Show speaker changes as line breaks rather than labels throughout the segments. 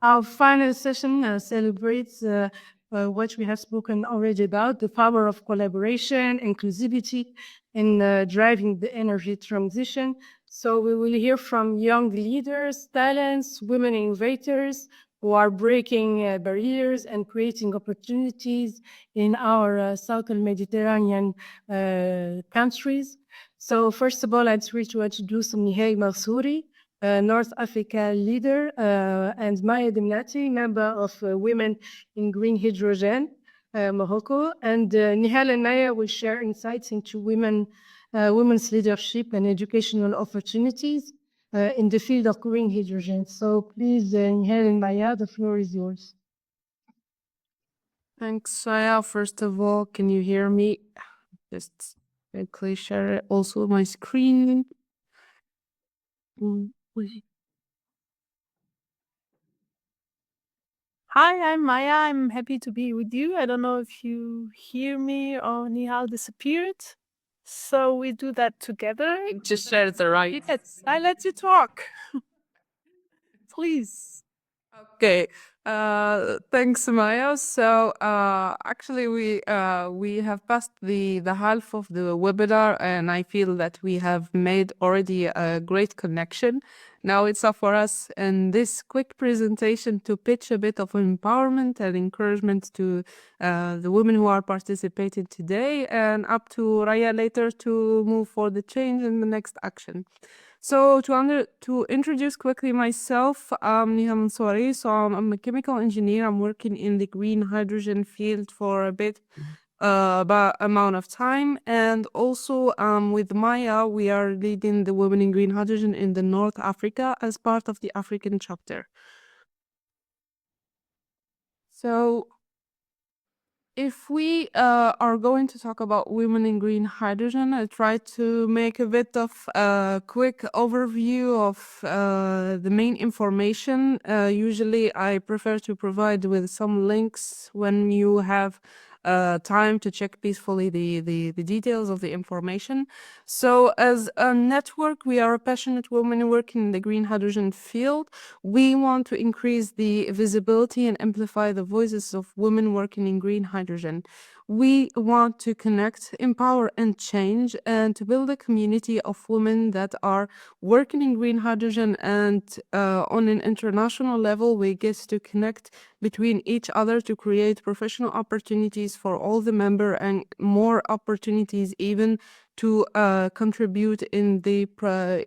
Our final session celebrates what we have spoken already about, the power of collaboration, inclusivity in driving the energy transition. So we will hear from young leaders, talents, women innovators who are breaking barriers and creating opportunities in our Southern Mediterranean countries. So first of all, I'd like to introduce Nihal Mansouri, North Africa leader, and Maya Demnati, member of Women in Green Hydrogen, Morocco. And Nihal and Maya will share insights into women's leadership and educational opportunities in the field of green hydrogen. So please, Nihal and Maya, the floor is yours.
Thanks, Saya. First of all, can you hear me? Just quickly share also my screen.
Hi, I'm Maya. I'm happy to be with you. I don't know if you hear me or Nihal disappeared. So we do that together.
Just share the right.
Yes, I let you talk. Please.
Okay. Thanks, Maya. So actually, we have passed the half of the webinar, and I feel that we have made already a great connection. Now it's up for us in this quick presentation to pitch a bit of empowerment and encouragement to the women who are participating today, and up to Raya later to move for the change in the next action. So to introduce quickly myself, I'm Niha Mansouri. So I'm a chemical engineer. I'm working in the green hydrogen field for a bit about amount of time, and also with Maya, we are leading the Women in Green Hydrogen in the North Africa as part of the African chapter. So if we are going to talk about women in green hydrogen, I try to make a bit of a quick overview of the main information. Usually I prefer to provide with some links when you have time to check peacefully the details of the information. So as a network, we are a passionate women working in the green hydrogen field. We want to increase the visibility and amplify the voices of women working in green hydrogen. We want to connect, empower, and change, and to build a community of women that are working in green hydrogen. And on an international level, we get to connect between each other to create professional opportunities for all the members and more opportunities even to contribute in the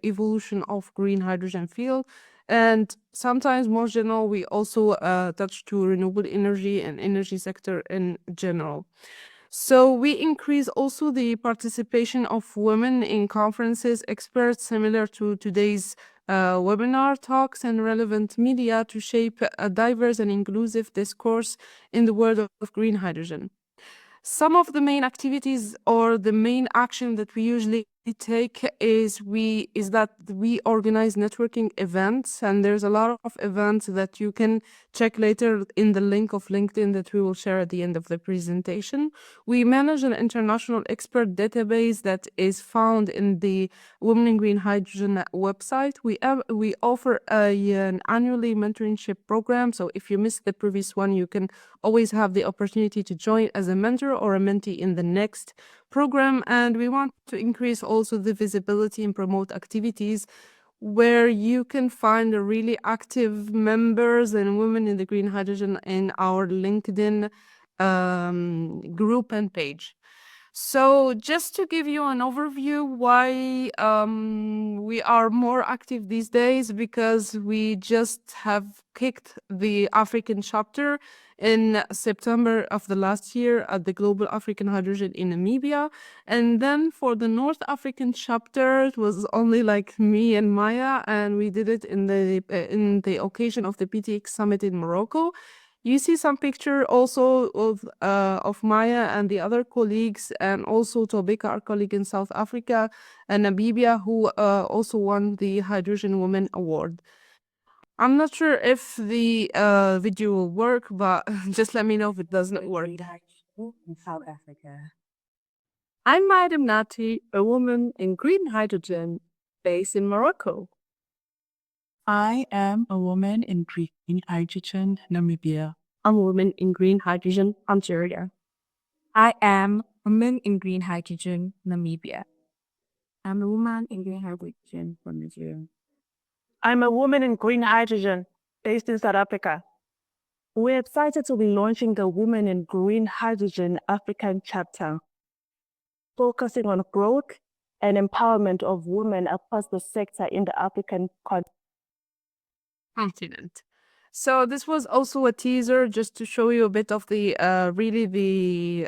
evolution of green hydrogen field. And sometimes more general, we also touch to renewable energy and energy sector in general. So we increase also the participation of women in conferences, experts similar to today's webinar talks and relevant media to shape a diverse and inclusive discourse in the world of green hydrogen. Some of the main activities or the main action that we usually take is that we organize networking events, and there's a lot of events that you can check later in the link of LinkedIn that we will share at the end of the presentation. We manage an international expert database that is found in the Women in Green Hydrogen website. We offer an annually mentorship program, so if you missed the previous one, you can always have the opportunity to join as a mentor or a mentee in the next program. And we want to increase also the visibility and promote activities where you can find really active members and women in the green hydrogen in our LinkedIn group and page. So just to give you an overview why we are more active these days, because we just have kicked the African chapter in September of the last year at the Global African Hydrogen in Namibia. And then for the North African chapter, it was only like me and Maya, and we did it in the occasion of the PTX Summit in Morocco. You see some picture also of Maya and the other colleagues, and also Tobeka, our colleague in South Africa, and Namibia, who also won the Hydrogen Women Award. I'm not sure if the video will work, but just let me know if it doesn't work.
In South Africa.
I'm Maya Demnati, a woman in green hydrogen based in Morocco.
I am a woman in green hydrogen, Namibia.
I'm a woman in green hydrogen, Algeria.
I am a woman in green hydrogen, Namibia.
I'm a woman in green hydrogen from Nigeria.
I'm a woman in green hydrogen based in South Africa.
We're excited to be launching the Women in Green Hydrogen African chapter, focusing on growth and empowerment of women across the sector in the African
continent. So this was also a teaser just to show you a bit of the really the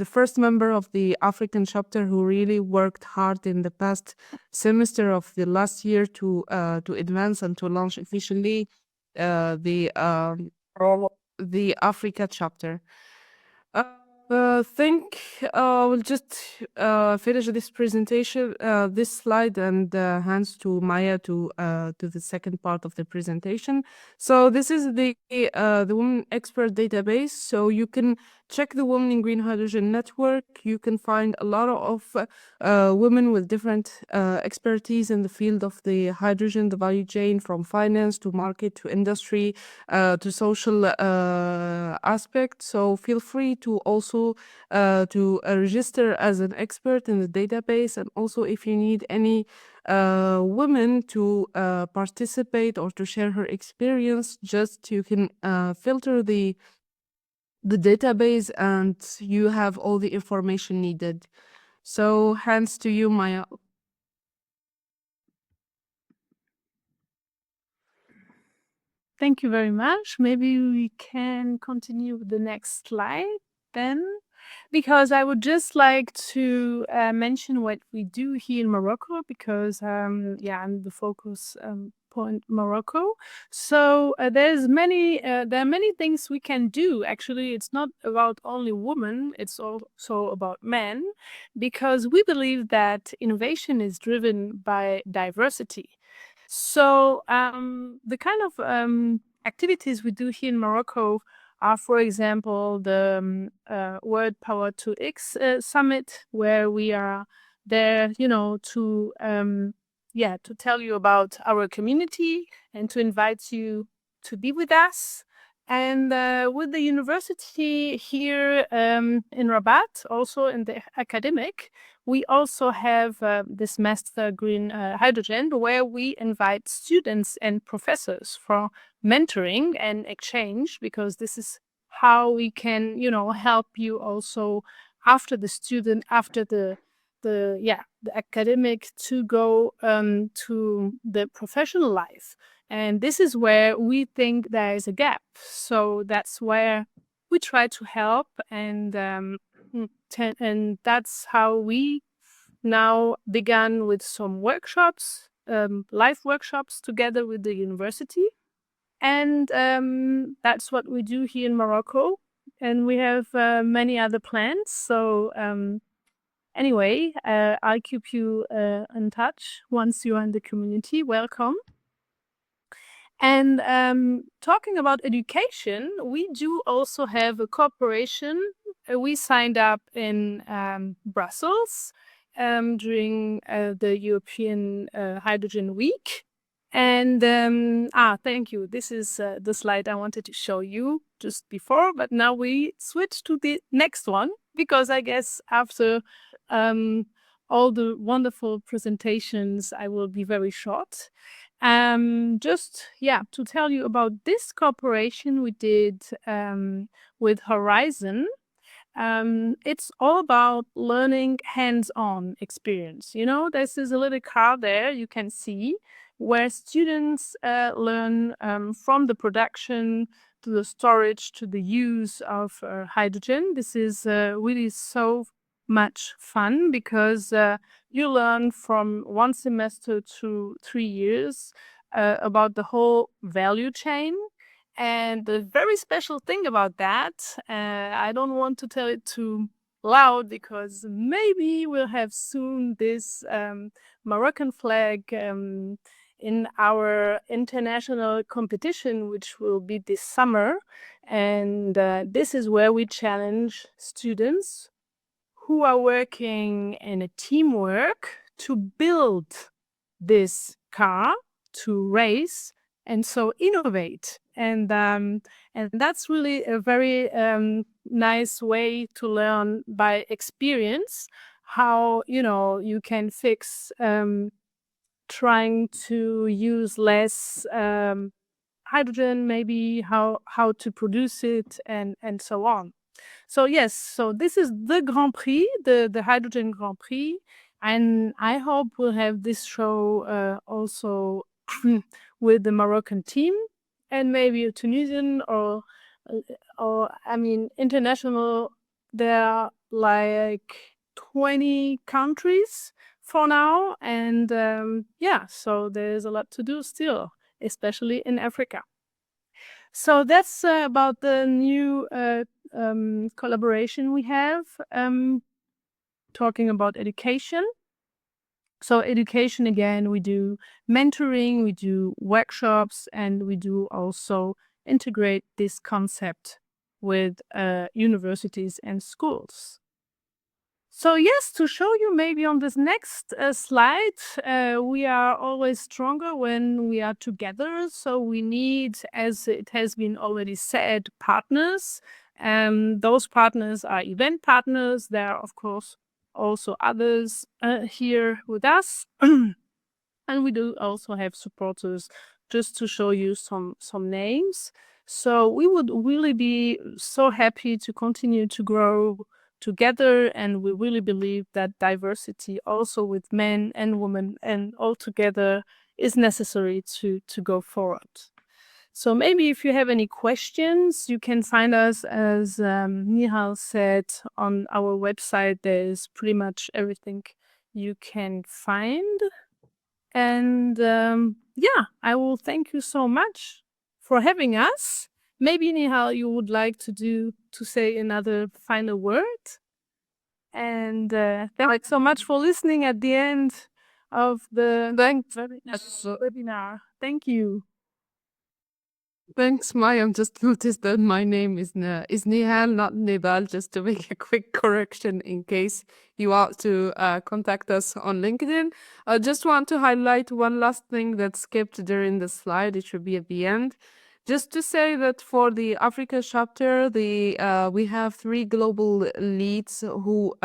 first member of the African chapter who really worked hard in the past semester of the last year to advance and to launch officially the Africa chapter. Think we'll just finish this presentation, this slide, and hands to Maya to the second part of the presentation. So this is the Women Expert Database. So you can check the Women in Green Hydrogen Network. You can find a lot of women with different expertise in the field of the hydrogen, the value chain, from finance to market to industry to social aspect. So feel free to also register as an expert in the database, and also if you need any women to participate or to share her experience, just you can filter the database and you have all the information needed. So hands to you, Maya.
Thank you very much. Maybe we can continue with the next slide then, because I would just like to mention what we do here in Morocco, because I'm the focus point Morocco. So there are many things we can do. Actually, it's not about only women, it's also about men, because we believe that innovation is driven by diversity. So the kind of activities we do here in Morocco are, for example, the World Power 2X Summit, where we are there, to tell you about our community and to invite you to be with us. And with the university here in Rabat, also in the academic, we also have this Master Green Hydrogen, where we invite students and professors for mentoring and exchange, because this is how we can, help you also after the academic to go to the professional life. And this is where we think there is a gap. So that's where we try to help, and that's how we now began with some workshops, live workshops together with the university. And that's what we do here in Morocco. And we have many other plans. So anyway, I'll keep you in touch once you're in the community. Welcome. And talking about education, we do also have a cooperation. We signed up in Brussels during the European Hydrogen Week. And thank you. This is the slide I wanted to show you just before, but now we switch to the next one, because I guess after all the wonderful presentations, I will be very short. To tell you about this cooperation we did with Horizon. It's all about learning hands-on experience. This is a little car there you can see, where students learn from the production to the storage to the use of hydrogen. This is really so much fun, because you learn from 1 semester to 3 years about the whole value chain. And the very special thing about that, I don't want to tell it too loud, because maybe we'll have soon this Moroccan flag in our international competition, which will be this summer. And this is where we challenge students who are working in a teamwork to build this car to raise and so innovate. And that's really a very nice way to learn by experience how, you can fix trying to use less hydrogen, maybe how to produce it, and so on. So yes, so this is the Grand Prix, the Hydrogen Grand Prix, and I hope we'll have this show also with the Moroccan team and maybe a Tunisian or I mean international. There are like 20 countries for now, and yeah, so there's a lot to do still, especially in Africa. So that's about the new collaboration we have, talking about education. So education, again, we do mentoring, we do workshops, and we do also integrate this concept with universities and schools. So yes, to show you maybe on this next slide, we are always stronger when we are together. So we need, as it has been already said, partners. Those partners are event partners. There are, of course, also others here with us. And we do also have supporters, just to show you some names. So we would really be so happy to continue to grow together, and we really believe that diversity also with men and women and all together is necessary to go forward. So maybe if you have any questions, you can find us, as Nihal said, on our website. There's pretty much everything you can find. And yeah, I will thank you so much for having us. Maybe, Nihal, you would like to say another final word. And thanks so much for listening at the end of the webinar. Thank you.
Thanks, Mayam. Just noticed that my name is Nihal, not Nidal, just to make a quick correction in case you want to contact us on LinkedIn. I just want to highlight one last thing that skipped during the slide. It should be at the end. Just to say that for the Africa chapter, we have 3 global leads who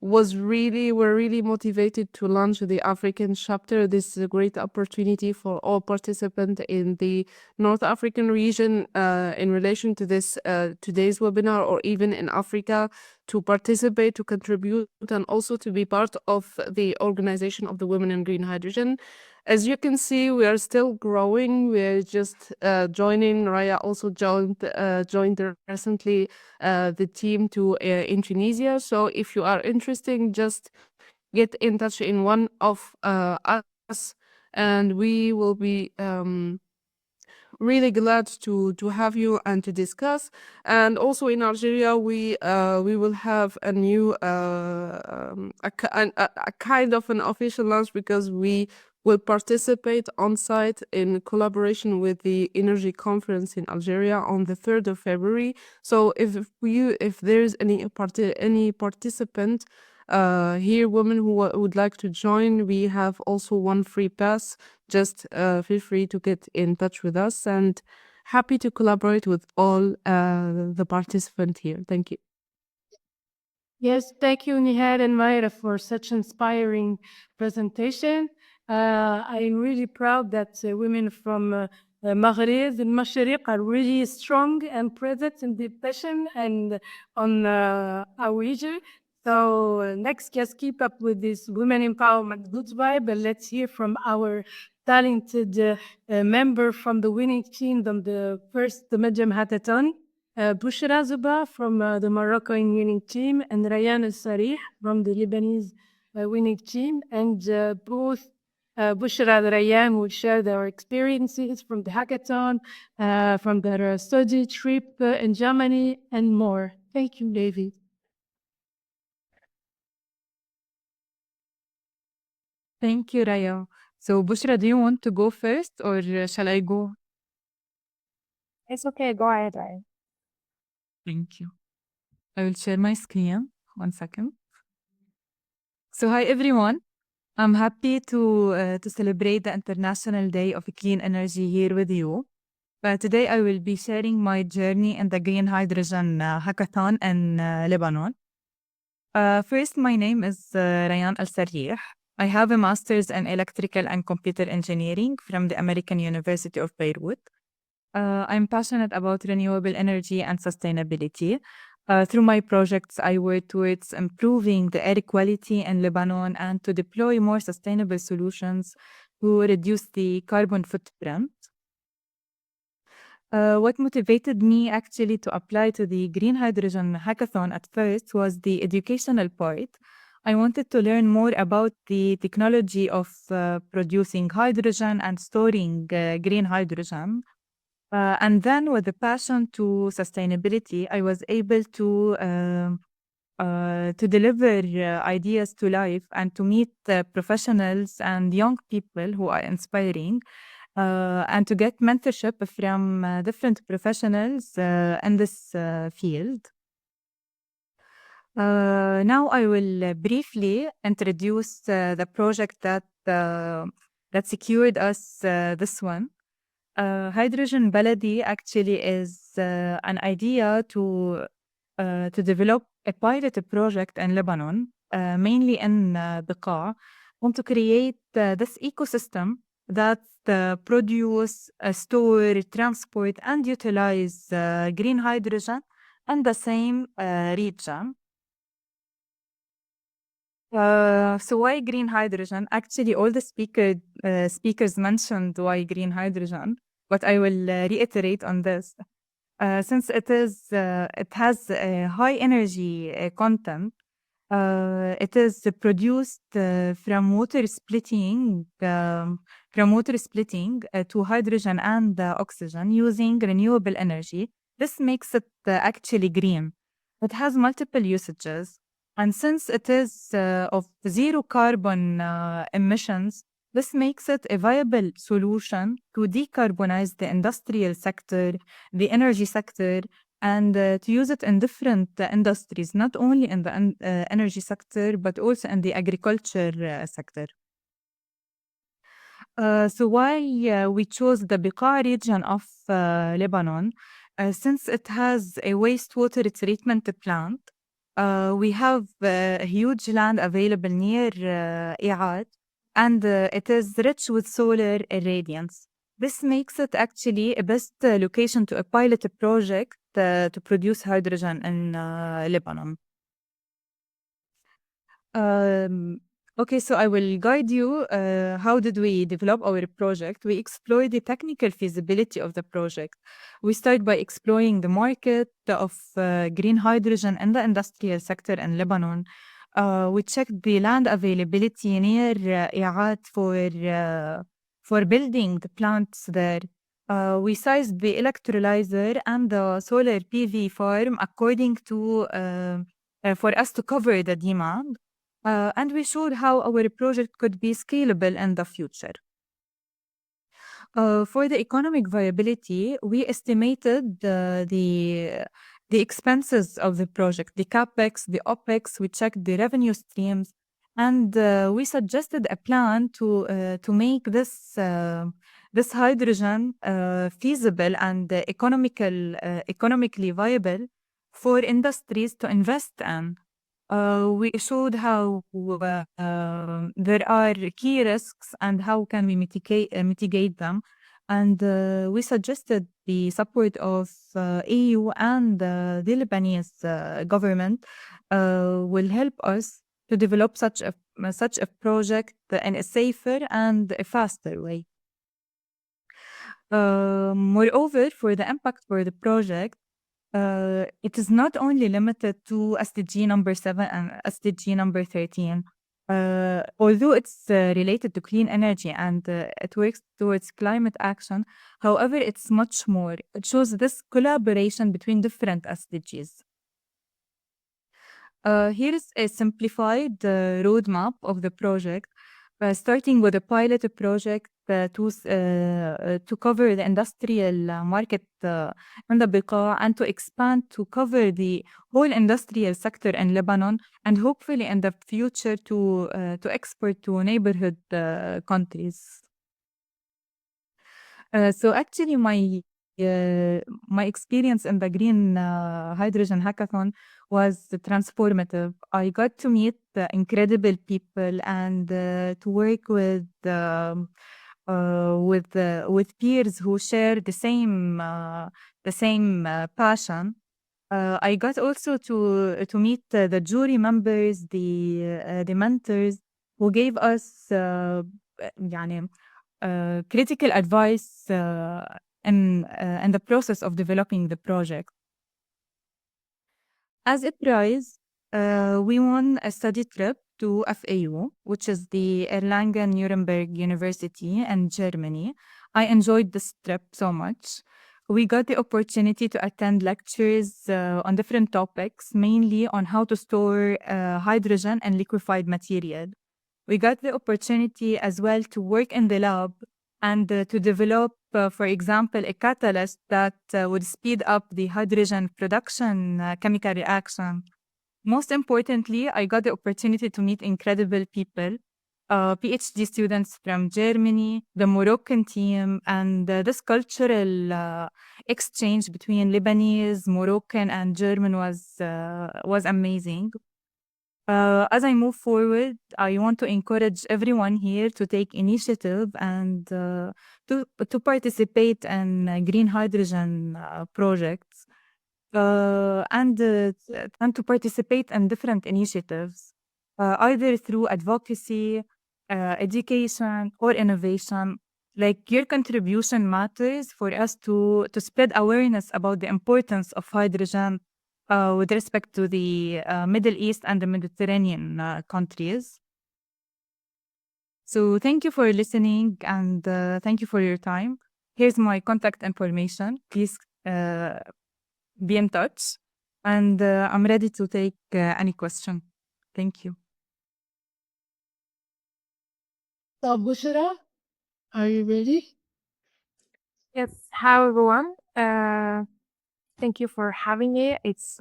were really motivated to launch the African chapter. This is a great opportunity for all participants in the North African region in relation to this today's webinar, or even in Africa, to participate, to contribute, and also to be part of the organization of the Women in Green Hydrogen. As you can see, we are still growing. We're just joining. Raya also joined recently the team in Tunisia. So if you are interested, just get in touch in one of us, and we will be really glad to have you and to discuss. And also in Algeria, we will have a new a kind of an official launch, because we will participate on site in collaboration with the Energy Conference in Algeria on the 3rd of February. So if there's any participant here, women who would like to join, we have also one free pass. Just feel free to get in touch with us, and happy to collaborate with all the participants here. Thank you.
Yes, thank you, Nihal and Mayra, for such inspiring presentation. I'm really proud that women from Maghreb and Mashriq are really strong and present in the session and on our region. So next, just keep up with this women empowerment good vibe, and let's hear from our talented member from the winning team on the Medjam Hackathon. Bushra Zuba from the Moroccan winning team, and Rayan Al-Sarih from the Lebanese winning team. And both Bushra and Rayan will share their experiences from the hackathon, from their study trip in Germany, and more. Thank you, David.
Thank you, Raya. So, Bushra, do you want to go first, or shall I go?
It's okay, go ahead, Ryan.
Thank you. I will share my screen. 1 second. So, hi everyone. I'm happy to celebrate the International Day of Clean Energy here with you. Today I will be sharing my journey in the Green Hydrogen Hackathon in Lebanon. First, my name is Rayan Al Sarih. I have a master's in electrical and computer engineering from the American University of Beirut. I'm passionate about renewable energy and sustainability. Through my projects, I work towards improving the air quality in Lebanon and to deploy more sustainable solutions to reduce the carbon footprint. What motivated me actually to apply to the Green Hydrogen Hackathon at first was the educational part. I wanted to learn more about the technology of producing hydrogen and storing green hydrogen. And then with the passion to sustainability, I was able to deliver ideas to life and to meet professionals and young people who are inspiring, and to get mentorship from different professionals in this field. Now I will briefly introduce the project that secured us this one. Hydrogen Baladi actually is an idea to develop a pilot project in Lebanon, mainly in Bekaa, and to create this ecosystem that produce, store, transport, and utilize green hydrogen in the same region. So why green hydrogen? Actually, all the speakers mentioned why green hydrogen, but I will reiterate on this. Since it has a high energy content, it is produced from water splitting to hydrogen and oxygen using renewable energy. This makes it actually green. It has multiple usages. And since it is of zero carbon emissions, this makes it a viable solution to decarbonize the industrial sector, the energy sector, and to use it in different industries, not only in the energy sector, but also in the agriculture sector. So why we chose the Bekaa region of Lebanon? Since it has a wastewater treatment plant, we have a huge land available near I'ad, and it is rich with solar irradiance. This makes it actually a best location to a pilot project to produce hydrogen in Lebanon. Okay, so I will guide you. How did we develop our project? We explored the technical feasibility of the project. We start by exploring the market of green hydrogen in the industrial sector in Lebanon. We checked the land availability near I'ad for building the plants there. We sized the electrolyzer and the solar PV farm according to for us to cover the demand. And we showed how our project could be scalable in the future. For the economic viability, we estimated the expenses of the project, the CapEx, the OpEx. We checked the revenue streams, and we suggested a plan to make this hydrogen feasible and economically viable for industries to invest in. We showed how there are key risks and how can we mitigate them. And we suggested the support of EU and the Lebanese government will help us to develop such a project in a safer and a faster way. Moreover, for the impact for the project, it is not only limited to SDG number 7 and SDG number 13. Although it's related to clean energy and it works towards climate action, however, it's much more. It shows this collaboration between different SDGs. Here is a simplified roadmap of the project. starting with a pilot project to cover the industrial market in the Bekaa, and to expand to cover the whole industrial sector in Lebanon, and hopefully in the future to export to neighborhood countries. So actually, my experience in the Green Hydrogen Hackathon was transformative. I got to meet incredible people and to work with peers who share the same passion. I got also to meet the jury members, the mentors who gave us يعني critical advice in the process of developing the project. As a prize, we won a study trip to FAU, which is the Erlangen-Nuremberg University in Germany. I enjoyed this trip so much. We got the opportunity to attend lectures on different topics, mainly on how to store hydrogen and liquefied material. We got the opportunity as well to work in the lab and to develop, for example, a catalyst that would speed up the hydrogen production chemical reaction. Most importantly, I got the opportunity to meet incredible people, PhD students from Germany, the Moroccan team, and this cultural exchange between Lebanese, Moroccan, and German was amazing. As I move forward, I want to encourage everyone here to take initiative and to participate in green hydrogen projects and to participate in different initiatives, either through advocacy, education, or innovation. Like, your contribution matters for us to spread awareness about the importance of hydrogen with respect to the Middle East and the Mediterranean countries. So thank you for listening, and thank you for your time. Here's my contact information. Please be in touch, and I'm ready to take any question. Thank you.
So, Bushra, are you ready?
Yes. Hi, everyone. Thank you for having me. It's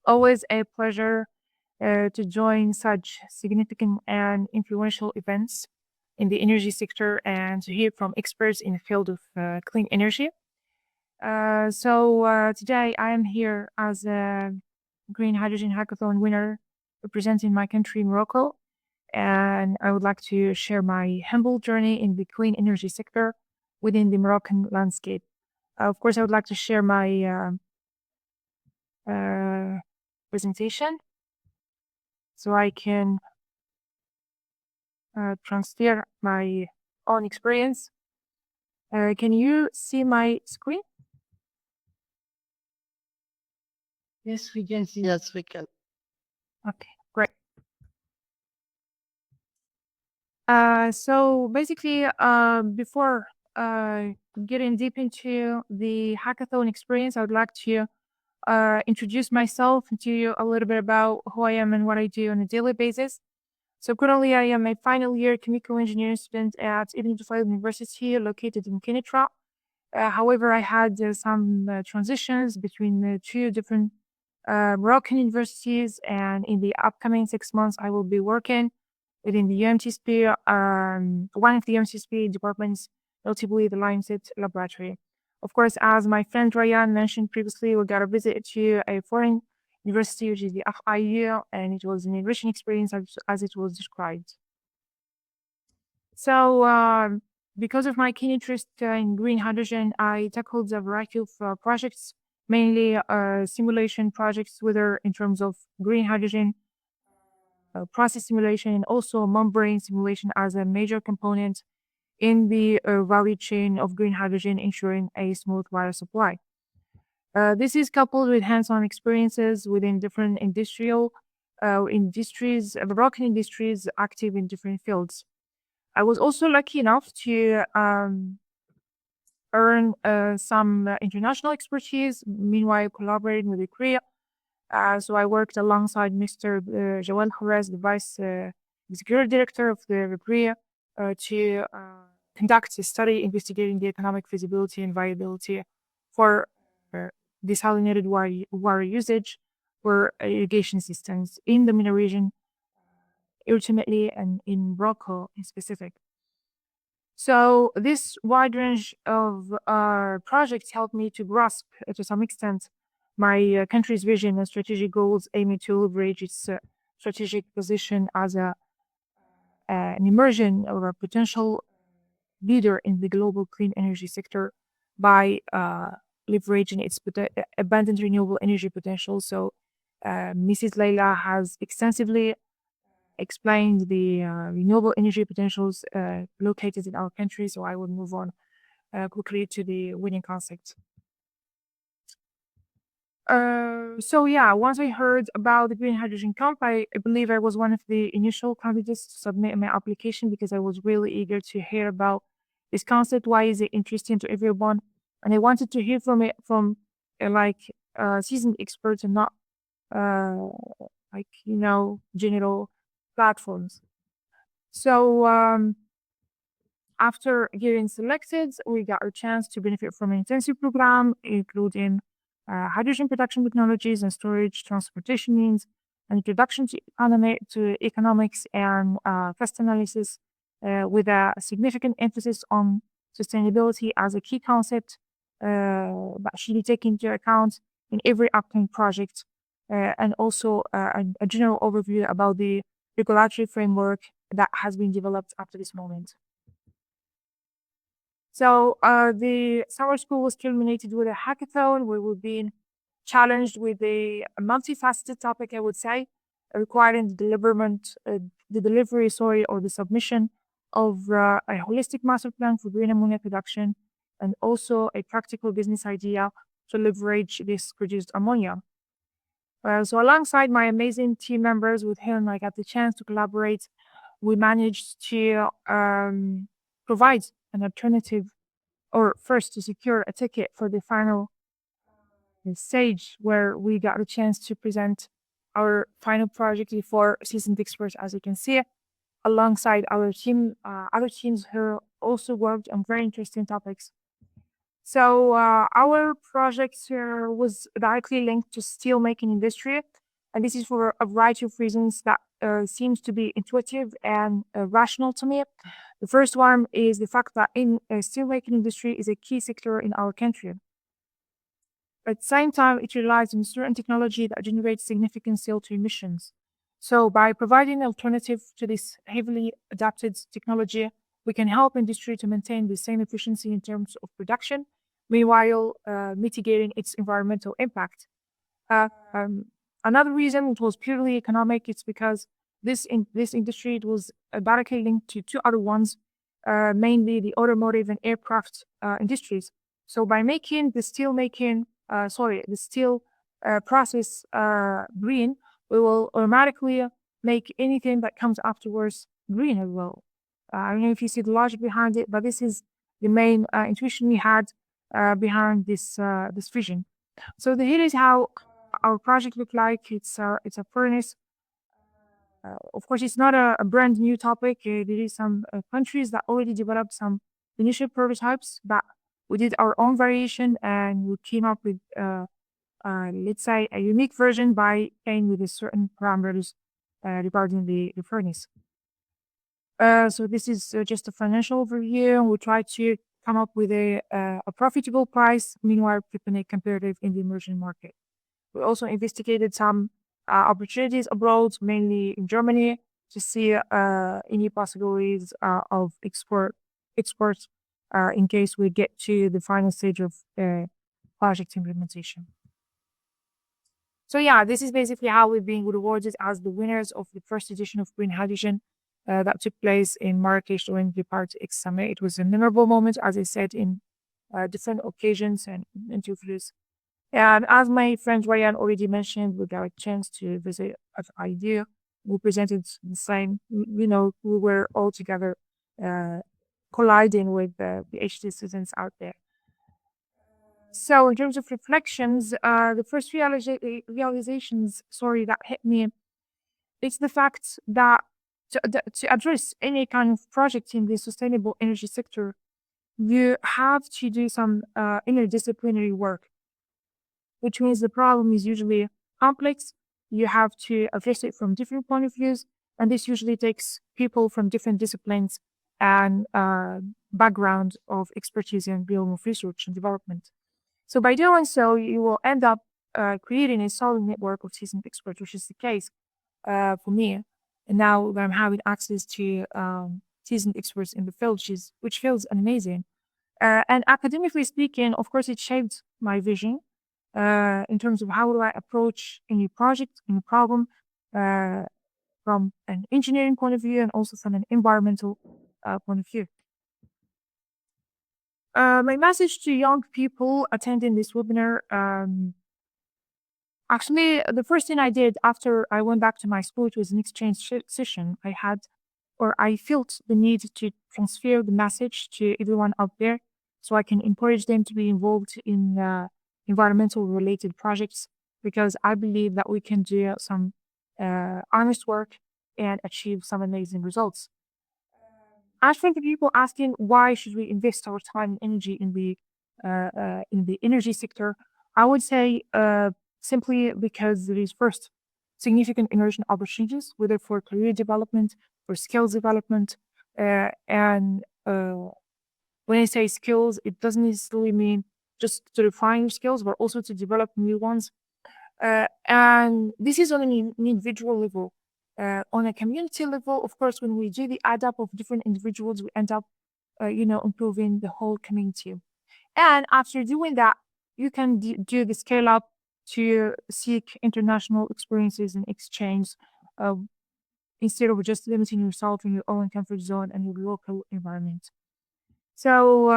always a pleasure to join such significant and influential events in the energy sector and to hear from experts in the field of clean energy. So today I am here as a Green Hydrogen Hackathon winner representing my country, Morocco. And I would like to share my humble journey in the clean energy sector within the Moroccan landscape. Of course, I would like to share my presentation so I can transfer my own experience. Can you see my screen?
Yes, we can see. Yes, we can.
Okay, great. So basically, before getting deep into the hackathon experience, I would like to introduce myself and tell you a little bit about who I am and what I do on a daily basis. So currently, I am a final year chemical engineering student at Ibn Tufayl University, located in Kenitra. However, I had some transitions between the two different Moroccan universities, and in the upcoming 6 months, I will be working within the UMTSP, one of the UMTSP departments, notably the Lionsett Laboratory. Of course, as my friend Ryan mentioned previously, we got a visit to a foreign university, which is the FIU, and it was an enriching experience as it was described. So, because of my keen interest in green hydrogen, I tackled a variety of projects, mainly simulation projects, whether in terms of green hydrogen, process simulation, and also membrane simulation as a major component in the value chain of green hydrogen, ensuring a smooth water supply. This is coupled with hands-on experiences within different industries, Moroccan industries active in different fields. I was also lucky enough to earn some international expertise, meanwhile collaborating with Korea. So I worked alongside Mr. Jawal Kharaz, the Vice the security director of the REPRI, to conduct a study investigating the economic feasibility and viability for desalinated water usage for irrigation systems in the MENA region, ultimately, and in Morocco in specific. So this wide range of projects helped me to grasp, to some extent, my country's vision and strategic goals, aiming to leverage its strategic position as an emerging or a potential leader in the global clean energy sector by leveraging its abundant renewable energy potential. So Mrs. Leila has extensively explained the renewable energy potentials located in our country, so I will move on quickly to the winning concept. So yeah, once I heard about the Green Hydrogen Camp, I believe I was one of the initial candidates to submit my application because I was really eager to hear about this concept. Why is it interesting to everyone? And I wanted to hear from it from seasoned experts and not general platforms. So after getting selected, we got a chance to benefit from an intensive program, including hydrogen production technologies and storage, transportation means, an introduction to economics and cost analysis, with a significant emphasis on sustainability as a key concept that should be taken into account in every upcoming project, and also a general overview about the regulatory framework that has been developed up to this moment. So the summer school was culminated with a hackathon where we've been challenged with a multifaceted topic, I would say, requiring the delivery, or the submission of a holistic master plan for green ammonia production, and also a practical business idea to leverage this produced ammonia. So alongside my amazing team members with whom I got the chance to collaborate, we managed to provide an alternative, or first to secure a ticket for the final stage where we got a chance to present our final project before seasoned experts, as you can see, alongside our team, other teams who also worked on very interesting topics. So our project was directly linked to steel making industry, and this is for a variety of reasons that seems to be intuitive and rational to me. The first one is the fact that in steel making industry is a key sector in our country. At the same time, it relies on certain technology that generates significant CO2 emissions. So by providing an alternative to this heavily adapted technology, we can help industry to maintain the same efficiency in terms of production, meanwhile mitigating its environmental impact. Another reason it was purely economic, it's because this industry it was directly linked to two other ones, mainly the automotive and aircraft industries. So by making the steel process green, we will automatically make anything that comes afterwards green as well. I don't know if you see the logic behind it, but this is the main intuition we had behind this vision. So here is how our project looked like. It's a furnace. Of course, it's not a brand new topic. There is some countries that already developed some initial prototypes, but we did our own variation and we came up with, let's say, a unique version by playing with certain parameters regarding the furnace. So this is just a financial overview. We try to come up with a profitable price, meanwhile keeping it competitive in the emerging market. We also investigated some opportunities abroad, mainly in Germany, to see any possibilities of exports in case we get to the final stage of project implementation. So yeah, this is basically how we've been rewarded as the winners of the first edition of Green Hydrogen that took place in Marrakesh during the Part X Summit. It was a memorable moment, as I said, in different occasions and interviews. And as my friend Ryan already mentioned, we got a chance to visit IDEA. We presented the same, we were all together colliding with the PhD students out there. So in terms of reflections, the first realizations that hit me, it's the fact that to address any kind of project in the sustainable energy sector, you have to do some interdisciplinary work, which means the problem is usually complex. You have to address it from different point of views, and this usually takes people from different disciplines and background of expertise in realm of research and development. So by doing so, you will end up creating a solid network of seasoned experts, which is the case for me. And now I'm having access to seasoned experts in the field, which feels amazing. And academically speaking, of course, it shaped my vision in terms of how do I approach any project, any problem from an engineering point of view and also from an environmental point of view. My message to young people attending this webinar, actually, the first thing I did after I went back to my school, it was an exchange session. I felt the need to transfer the message to everyone out there so I can encourage them to be involved in environmental related projects, because I believe that we can do some honest work and achieve some amazing results. As for the people asking why should we invest our time and energy in the energy sector, I would say simply because there is first significant emerging opportunities, whether for career development, for skills development, and when I say skills, it doesn't necessarily mean just to refine your skills, but also to develop new ones. And this is on an individual level. On a community level, of course, when we do the add up of different individuals, we end up, improving the whole community. And after doing that, you can do the scale up to seek international experiences and exchange instead of just limiting yourself in your own comfort zone and your local environment. So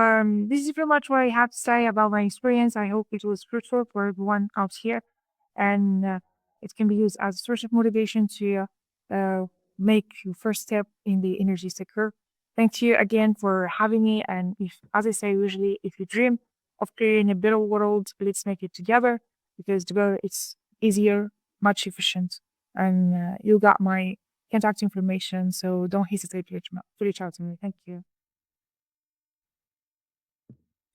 this is pretty much what I have to say about my experience. I hope it was fruitful for everyone out here, and it can be used as a source of motivation to make your first step in the energy sector. Thank you again for having me. And as I say, usually, if you dream of creating a better world, let's make it together, because together it's easier, much efficient. And you got my contact information, so don't hesitate to reach out to me. Thank you.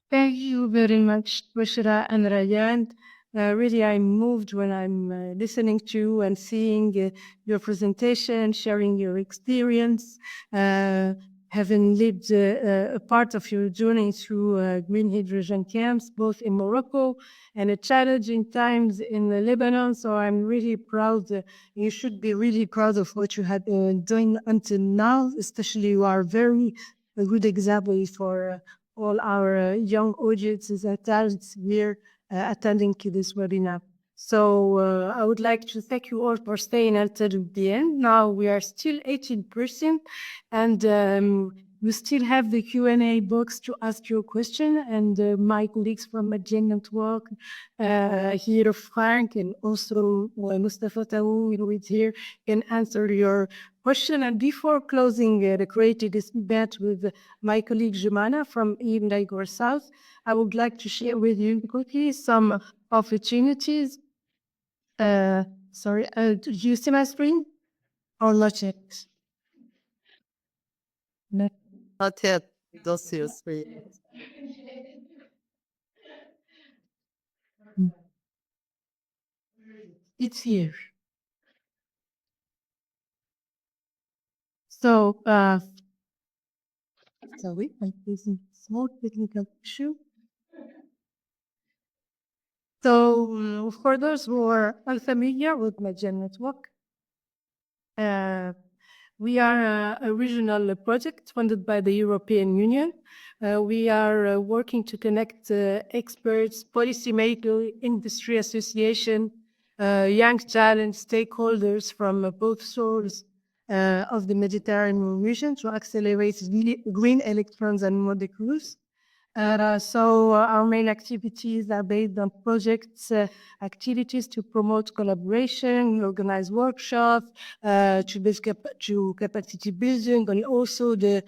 Thank you very much, Bushra and Rayan. Really, I'm moved when I'm listening to you and seeing your presentation, sharing your experience, having lived a part of your journey through green hydrogen camps, both in Morocco and at challenging times in Lebanon. So I'm really proud. You should be really proud of what you have been doing until now. Especially, you are a good example for all our young audiences and talents here attending to this webinar. So I would like to thank you all for staying until the end. Now we are still 18%, and we still have the Q&A box to ask your question. And my colleagues from Majen Network, here Frank and also Mustafa Taou, who is here, can answer your question. And before closing the creative event with my colleague Jumana from Igor South, I would like to share with you quickly some opportunities. Sorry, do you see my screen or not yet? No.
Not yet. Don't see your screen.
It's here. So, sorry, I'm facing small technical issue. So, for those who are unfamiliar with Majen Network, we are a regional project funded by the European Union. We are working to connect experts, policymakers, industry association, young talent, stakeholders from both shores of the Mediterranean region to accelerate green electrons and molecules. So our main activities are based on projects, activities to promote collaboration. We organize workshops to capacity building, and also the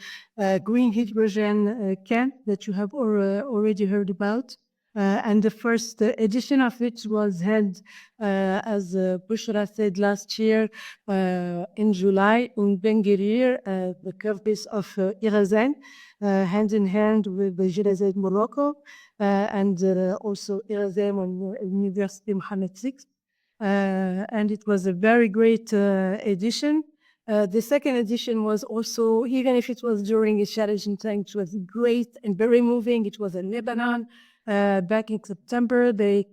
green hydrogen camp that you have already heard about. And the first edition of it was held, as Bushra said last year, in July in Ben Guerir, the campus of Irazen, hand in hand with the Girazet Morocco, and also Irazen on University Mohammed VI. And it was a very great edition. The second edition was also, even if it was during a challenging time, it was great and very moving. It was in Lebanon. Back in September, the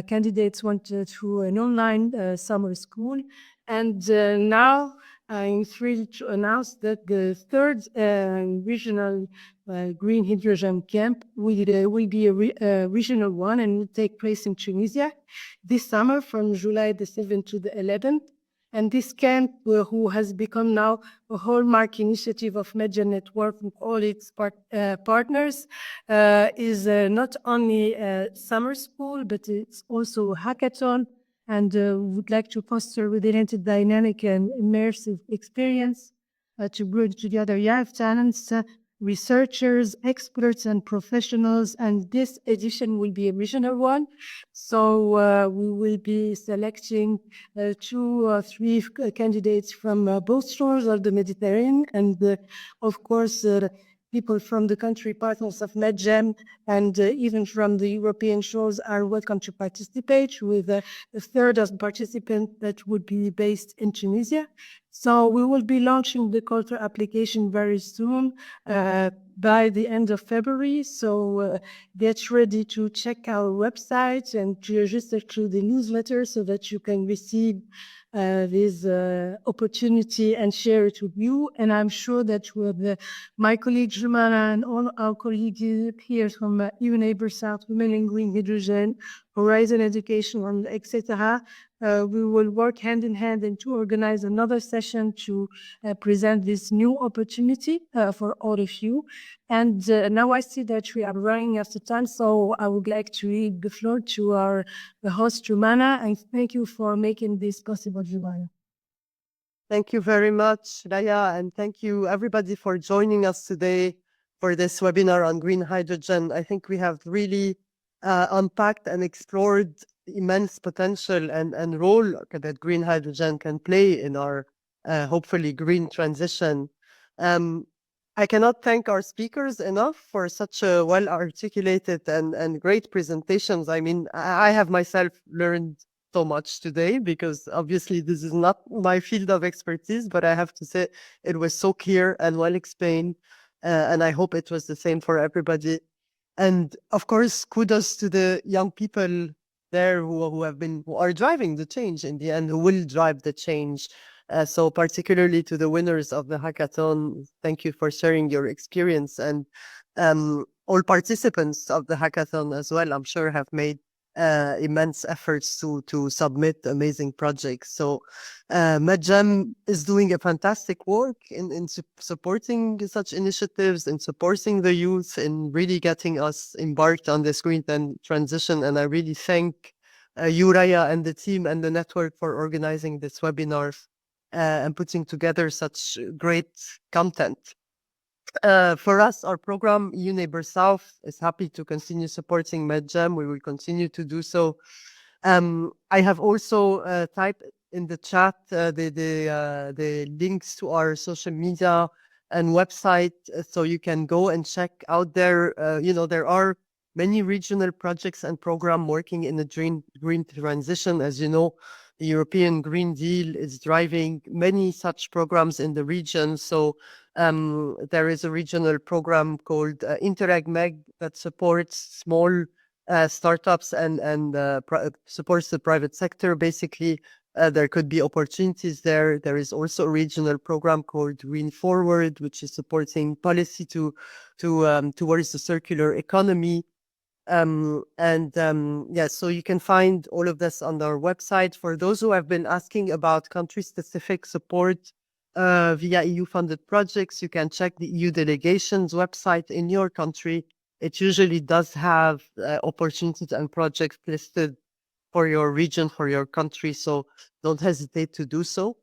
candidates went through an online summer school. And now I'm thrilled to announce that the third regional green hydrogen camp will be a regional one and will take place in Tunisia this summer from July the 7th to the 11th. And this camp, who has become now a hallmark initiative of Medgen Network with all its partners, is not only a summer school, but it's also a hackathon, and would like to foster within it a dynamic and immersive experience to bring together young talents, researchers, experts, and professionals. And this edition will be a regional one. So we will be selecting 2 or 3 candidates from both shores of the Mediterranean, and of course, people from the country partners of Medgen and even from the European shores are welcome to participate, with a third of participants that would be based in Tunisia. So we will be launching the call for application very soon, by the end of February. So get ready to check our website and to register to the newsletter so that you can receive this opportunity and share it with you. And I'm sure that with my colleague Jumana and all our colleagues here from EU Neighbor South, Women in Green Hydrogen, Horizon Education, and etc., we will work hand in hand and to organize another session to present this new opportunity for all of you. And now I see that we are running out of time, so I would like to leave the floor to our host, Jumana, and thank you for making this possible, Jumana.
Thank you very much, Raya, and thank you everybody for joining us today for this webinar on green hydrogen. I think we have really unpacked and explored the immense potential and role that green hydrogen can play in our hopefully green transition. I cannot thank our speakers enough for such a well-articulated and great presentations. I mean, I have myself learned so much today, because obviously this is not my field of expertise, but I have to say it was so clear and well explained, and I hope it was the same for everybody. And of course, kudos to the young people there who are driving the change in the end, who will drive the change. So particularly to the winners of the hackathon, thank you for sharing your experience. And all participants of the hackathon as well, I'm sure, have made immense efforts to submit amazing projects. So Medgen is doing a fantastic work in supporting such initiatives and supporting the youth in really getting us embarked on this green transition. And I really thank you, Raya, and the team and the network for organizing this webinar and putting together such great content. For us, our program, EU Neighbor South, is happy to continue supporting Medgen. We will continue to do so. I have also typed in the chat the links to our social media and website, so you can go and check out there. There are many regional projects and programs working in the green transition. As you know, the European Green Deal is driving many such programs in the region. So there is a regional program called Interreg Meg that supports small startups and supports the private sector. Basically, there could be opportunities there. There is also a regional program called Green Forward, which is supporting policy towards the circular economy. So you can find all of this on our website. For those who have been asking about country-specific support via EU-funded projects, you can check the EU delegation's website in your country. It usually does have opportunities and projects listed for your region, for your country, so don't hesitate to do so.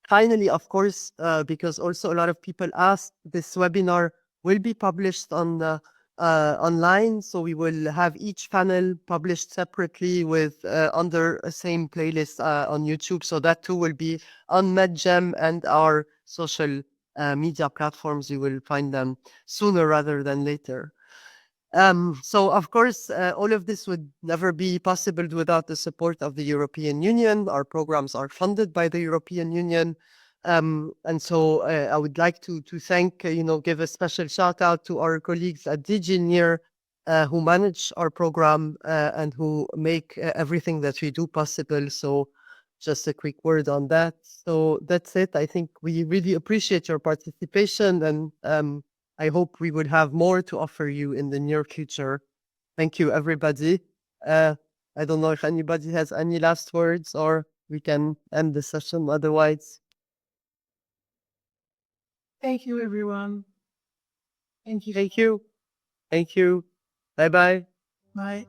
Finally, of course, because also a lot of people asked, this webinar will be published on online. So we will have each panel published separately with under a same playlist on YouTube. So that too will be on MedGem and our social media platforms. You will find them sooner rather than later. So of course, all of this would never be possible without the support of the European Union. Our programs are funded by the European Union. And so I would like to thank, give a special shout out to our colleagues at DG NEAR who manage our program and who make everything that we do possible. So just a quick word on that. So that's it. I think we really appreciate your participation, and I hope we would have more to offer you in the near future. Thank you, everybody. I don't know if anybody has any last words, or we can end the session otherwise.
Thank you, everyone. Thank you.
Thank you. Thank you. Bye-bye.
Bye.